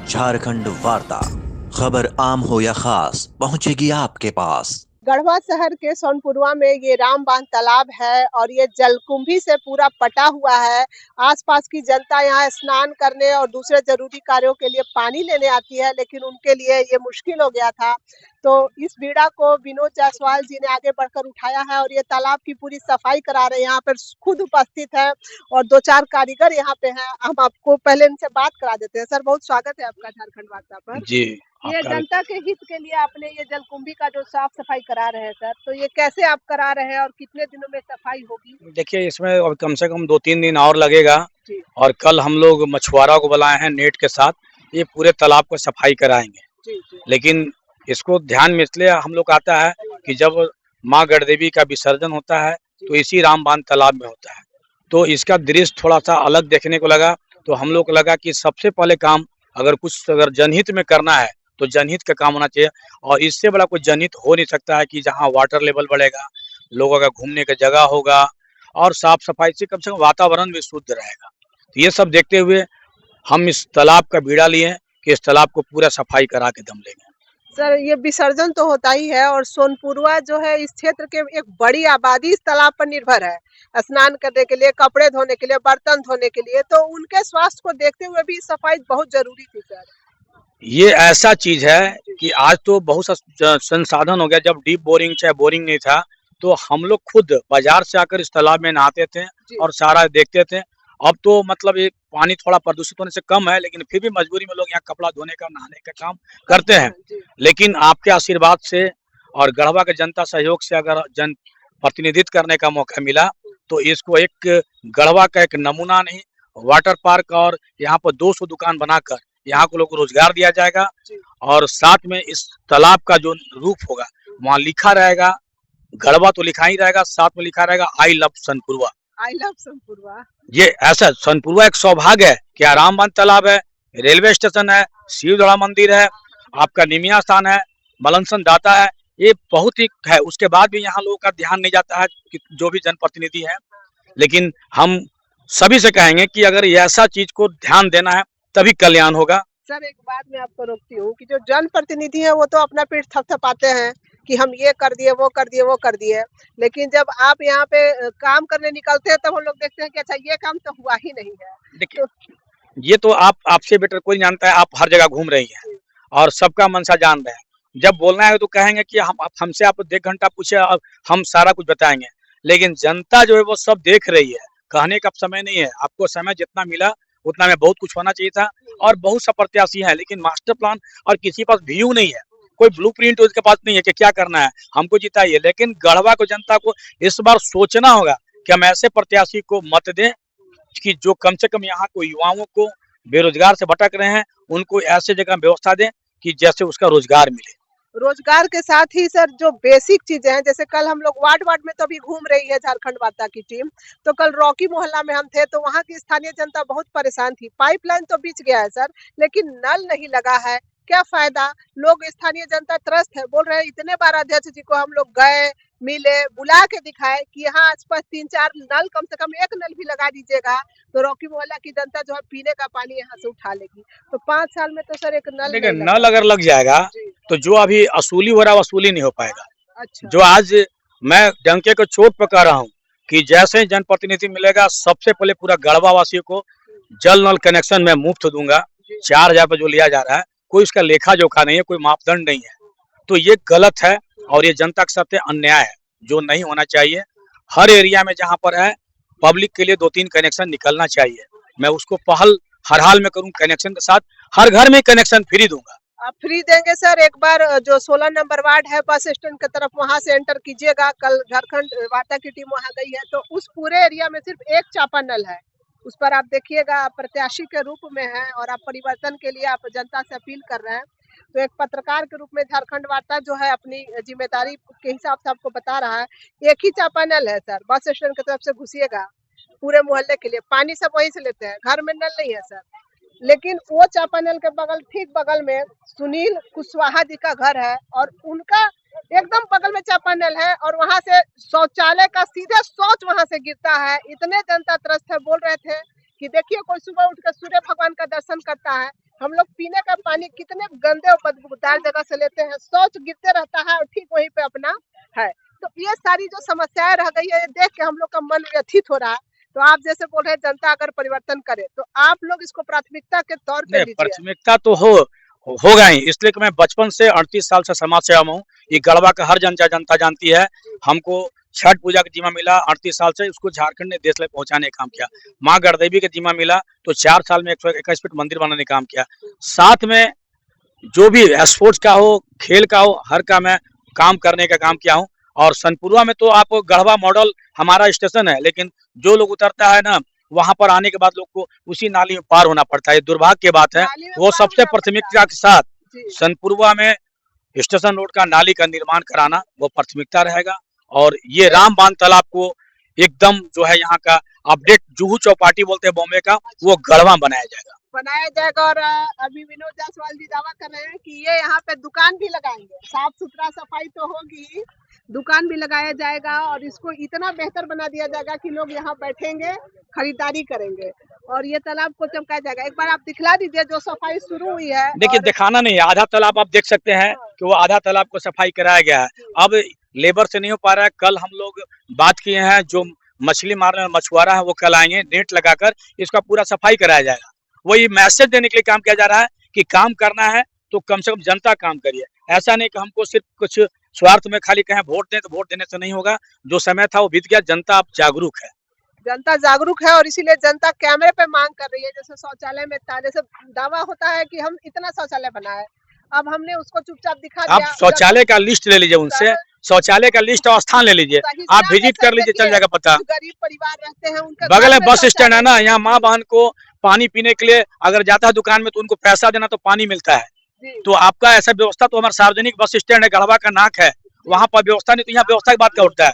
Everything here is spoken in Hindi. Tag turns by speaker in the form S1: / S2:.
S1: झारखंड वार्ता, खबर आम हो या खास पहुंचेगी आपके पास।
S2: गढ़वा शहर के सोनपुरवा में ये रामबान तालाब है और ये जलकुंभी से पूरा पटा हुआ है। आसपास की जनता यहाँ स्नान करने और दूसरे जरूरी कार्यों के लिए पानी लेने आती है, लेकिन उनके लिए ये मुश्किल हो गया था। तो इस बीड़ा को विनोद जायसवाल जी ने आगे बढ़कर उठाया है और ये तालाब की पूरी सफाई करा रहे हैं। यहाँ पर खुद उपस्थित है और दो चार कारीगर यहाँ पे हैं। हम आपको पहले इनसे बात करा देते हैं। सर, बहुत स्वागत है आपका झारखंड वार्ता पर।
S3: जी,
S2: ये
S3: आपका भी।
S2: जनता के हित के लिए आपने ये जलकुंभी का जो साफ सफाई करा रहे हैं सर, तो ये कैसे आप करा रहे हैं और कितने दिनों में सफाई होगी?
S3: देखिए, इसमें अब कम से कम 2-3 दिन और लगेगा
S2: जी
S3: और कल हम लोग मछुआरा को बुलाए हैं नेट के साथ। ये पूरे तालाब को सफाई कराएँगे।
S2: जी जी
S3: लेकिन इसको ध्यान में इसलिए हम लोग आता है कि जब माँ गढ़देवी का विसर्जन होता है, तो इसी रामबान तालाब में होता है। तो इसका दृश्य थोड़ा-सा अलग देखने को लगा, तो हम लोग को लगा कि सबसे पहले काम अगर जनहित में करना है, तो जनहित का काम होना चाहिए और इससे बड़ा कोई जनहित हो नहीं सकता है कि जहाँ वाटर लेवल बढ़ेगा, लोगों का घूमने का जगह होगा और साफ-सफाई से कम वातावरण भी शुद्ध रहेगा। तो ये सब देखते हुए हम इस तालाब का बीड़ा लिए कि इस तालाब को पूरा सफाई करा के दम लेंगे।
S2: सर, ये विसर्जन तो होता ही है और सोनपुरवा जो है इस क्षेत्र के एक बड़ी आबादी इस तालाब पर निर्भर है, स्नान करने के लिए, कपड़े धोने के लिए, बर्तन धोने के लिए। तो उनके स्वास्थ्य को देखते हुए भी सफाई बहुत जरूरी थी सर।
S3: ये ऐसा चीज है कि आज तो बहुत सा संसाधन हो गया। जब डीप बोरिंग चाहे बोरिंग नहीं था, तो हम लोग खुद बाजार से आकर इस तालाब में नहाते थे
S2: जी
S3: और सारा देखते थे। अब तो मतलब ये पानी थोड़ा प्रदूषित होने से कम है, लेकिन फिर भी मजबूरी में लोग यहाँ कपड़ा धोने का, नहाने का काम करते हैं।
S2: जी
S3: लेकिन आपके आशीर्वाद से और गढ़वा के जनता सहयोग से अगर जन प्रतिनिधित्व करने का मौका मिला, तो इसको एक गढ़वा का एक नमूना नहीं, वाटर पार्क और यहाँ पर 200 दुकान बनाकर यहाँ को लोग को रोजगार दिया जाएगा
S2: जी
S3: और साथ में इस तालाब का जो रूप होगा, वहाँ लिखा रहेगा, गढ़वा तो लिखा ही रहेगा, साथ में लिखा रहेगा I love Sanpurwa.
S2: I love Sonpurwa.
S3: ये ऐसा सनपुरवा एक सौभाग्य है कि रामबान तालाब है, रेलवे स्टेशन है, शिवदड़ा मंदिर है, आपका निमिया स्थान है, मलनसन दाता है, ये बहुत ही है। उसके बाद भी यहाँ लोगों का ध्यान नहीं जाता है कि जो भी जनप्रतिनिधि है। लेकिन हम सभी से कहेंगे कि अगर ये ऐसा चीज को ध्यान देना है, तभी कल्याण होगा।
S2: सर, एक बात मैं आपको रोकती हूँ कि जो जनप्रतिनिधि है वो तो अपना पीठ थपथपाते हैं कि हम ये कर दिए, वो कर दिए, वो कर दिए। लेकिन जब आप यहाँ पे काम करने निकलते हैं तब हम लोग देखते हैं कि अच्छा, ये काम तो हुआ ही नहीं है।
S3: देखिए,
S2: तो
S3: ये तो आपसे बेटर कोई नहीं जानता है, आप हर जगह घूम रही हैं और सबका मनसा जान रहे हैं। जब बोलना है तो कहेंगे कि हमसे आप 1 घंटा पूछे, अब हम सारा कुछ बताएंगे। लेकिन जनता जो है वो सब देख रही है, कहने का समय नहीं है। आपको समय जितना मिला उतना में बहुत कुछ होना चाहिए था और बहुत सा प्रत्याशी है, लेकिन मास्टर प्लान और किसी के पास व्यू नहीं है, कोई ब्लूप्रिंट उसके पास नहीं है कि क्या करना है, हमको जिताइए। लेकिन गढ़वा को जनता को इस बार सोचना होगा कि हम ऐसे प्रत्याशी को मत दें कि जो कम से कम यहाँ को युवाओं को बेरोजगार से भटक रहे हैं, उनको ऐसे जगह व्यवस्था दें कि जैसे उसका रोजगार मिले।
S2: रोजगार के साथ ही सर जो बेसिक चीजें हैं, जैसे कल हम लोग वार्ड वार्ड में तो अभी घूम रही है झारखंड वार्ता की टीम। तो कल रॉकी मोहल्ला में हम थे तो वहाँ की स्थानीय जनता बहुत परेशान थी। पाइपलाइन तो बिछ गया है सर, लेकिन नल नहीं लगा है। क्या फायदा? लोग, स्थानीय जनता त्रस्त है, बोल रहे हैं इतने बार अध्यक्ष जी को हम लोग गए, मिले, बुला के दिखाए कि यहाँ आसपास 3-4 नल, कम से कम एक नल भी लगा दीजिएगा तो रॉकी मोहल्ला की जनता जो है पीने का पानी यहाँ से उठा लेगी। तो 5 साल में तो सर एक नल
S3: देखिए,
S2: नहीं लगा।
S3: नल अगर लग जाएगा
S2: जी।
S3: तो जो अभी असूली हो रहा है वसूली नहीं हो पाएगा।
S2: अच्छा।
S3: जो आज मैं डंके को चोट पर कह रहा हूँ कि जैसे ही जनप्रतिनिधि मिलेगा, सबसे पहले पूरा गढ़वा वासियों को जल नल कनेक्शन में मुफ्त दूंगा। 4,000 पे जो लिया जा रहा है, कोई उसका लेखा जोखा नहीं है, कोई मापदंड नहीं है। तो ये गलत है और ये जनता के साथ अन्याय है, जो नहीं होना चाहिए। हर एरिया में जहाँ पर है, पब्लिक के लिए 2-3 कनेक्शन निकलना चाहिए। मैं उसको पहल हर हाल में करूँ, कनेक्शन के साथ हर घर में कनेक्शन फ्री दूंगा।
S2: आप फ्री देंगे सर? एक बार जो 16 नंबर वार्ड है बस स्टैंड की तरफ, वहां से एंटर कीजिएगा। कल झारखंड वार्ता की टीम वहां गई है तो उस पूरे एरिया में सिर्फ एक चापानल है। उस पर आप देखिएगा, आप प्रत्याशी के रूप में हैं और आप परिवर्तन के लिए आप जनता से अपील कर रहे हैं। तो एक पत्रकार के रूप में झारखंड वार्ता जो है अपनी जिम्मेदारी के हिसाब से आपको बता रहा है। एक ही चापानल है सर, बस स्टैंड की तरफ से घुसिएगा, पूरे मोहल्ले के लिए पानी सब वहीं से लेते हैं, घर में नल नहीं है सर। लेकिन वो चापानल के बगल, ठीक बगल में सुनील कुशवाहा जी का घर है और उनका एकदम बगल में चापानल है और वहां से शौचालय का सीधे शौच वहां से गिरता है। इतने जनता त्रस्त है, बोल रहे थे कि देखिए कोई सुबह उठकर सूर्य भगवान का दर्शन करता है, हम लोग पीने का पानी कितने गंदे और बदबूदार जगह से लेते हैं, शौच गिरते रहता है और ठीक वहीं पे अपना है। तो ये सारी जो समस्याएं रह गई है, ये देख के हम लोग का मन व्यथित हो रहा है। तो आप जैसे बोल रहे हैं जनता अगर परिवर्तन करे तो आप लोग इसको प्राथमिकता के तौर पे
S3: नहीं,
S2: लीजिए।
S3: प्राथमिकता तो होगा ही, इसलिए कि मैं बचपन से 38 साल से समाज सेवा में हूँ। ये गढ़वा का हर जनता जानती है। हमको छठ पूजा का जिम्मा मिला 38 साल से, उसको झारखंड ने देश में पहुंचाने का काम किया। माँ गढ़देवी का जिम्मा मिला तो 4 साल में 121 फीट मंदिर बनाने का काम किया। साथ में जो भी स्पोर्ट्स का हो, खेल का हो, हर का मैं काम करने का काम किया हूँ। और सनपुरवा में तो आप गढ़वा मॉडल हमारा स्टेशन है, लेकिन जो लोग उतरता है ना, वहां पर आने के बाद लोग को उसी नाली में पार होना पड़ता है। दुर्भाग्य की बात है।
S2: नाली में
S3: वो
S2: पार
S3: सबसे
S2: होना
S3: प्राथमिकता के साथ
S2: जी।
S3: सनपुरवा में स्टेशन रोड का नाली का निर्माण कराना वो प्राथमिकता रहेगा। और ये राम बांध तालाब को एकदम जो है यहाँ का अपडेट जुहू चौपाटी बोलते हैं बॉम्बे का, वो गढ़वा बनाया जाएगा।
S2: और अभी विनोद जायसवाल जी दावा कर रहे हैं कि ये यहाँ पे दुकान भी लगाएंगे, साफ सुथरा सफाई तो होगी, दुकान भी लगाया जाएगा और इसको इतना बेहतर बना दिया जाएगा कि लोग यहाँ बैठेंगे, खरीदारी करेंगे और ये तालाब को चमकाया जाएगा। एक बार आप दिखला दीजिए जो सफाई शुरू हुई है।
S3: देखिए, दिखाना नहीं है, आधा तालाब आप देख सकते हैं कि वो आधा तालाब को सफाई कराया गया है। अब लेबर से नहीं हो पा रहा है। कल हम लोग बात किए हैं, जो मछली मारने वाला मछुआरा है वो कल आएंगे, नेट लगाकर इसका पूरा सफाई कराया जाएगा। वही मैसेज देने के लिए काम किया जा रहा है कि काम करना है तो कम से कम जनता काम करिए। ऐसा नहीं कि हमको सिर्फ कुछ स्वार्थ में खाली कहें वोट दें, तो वोट देने से नहीं होगा। जो समय था वो बीत गया। जनता अब जागरूक है।
S2: जनता जागरूक है और इसीलिए जनता कैमरे पे मांग कर रही है। जैसे शौचालय में जैसे दावा होता है कि हम इतना शौचालय बनाए, अब हमने उसको चुपचाप दिखा
S3: आप
S2: दिया।
S3: शौचालय का लिस्ट ले लीजिए उनसे, शौचालय का लिस्ट और स्थान ले लीजिए, आप विजिट कर लीजिए, चल जाएगा पता।
S2: गरीब परिवार रहते हैं, उनके
S3: बगल
S2: घर
S3: में बस स्टैंड है
S2: शौचालय
S3: ना, यहाँ माँ बहन को पानी पीने के लिए अगर जाता है दुकान में तो उनको पैसा देना तो पानी मिलता है।
S2: जी।
S3: तो आपका ऐसा व्यवस्था तो हमारा सार्वजनिक बस स्टैंड है, गढ़वा का नाक है, वहाँ पर व्यवस्था नहीं, तो यहाँ व्यवस्था की बात क्या उठता है।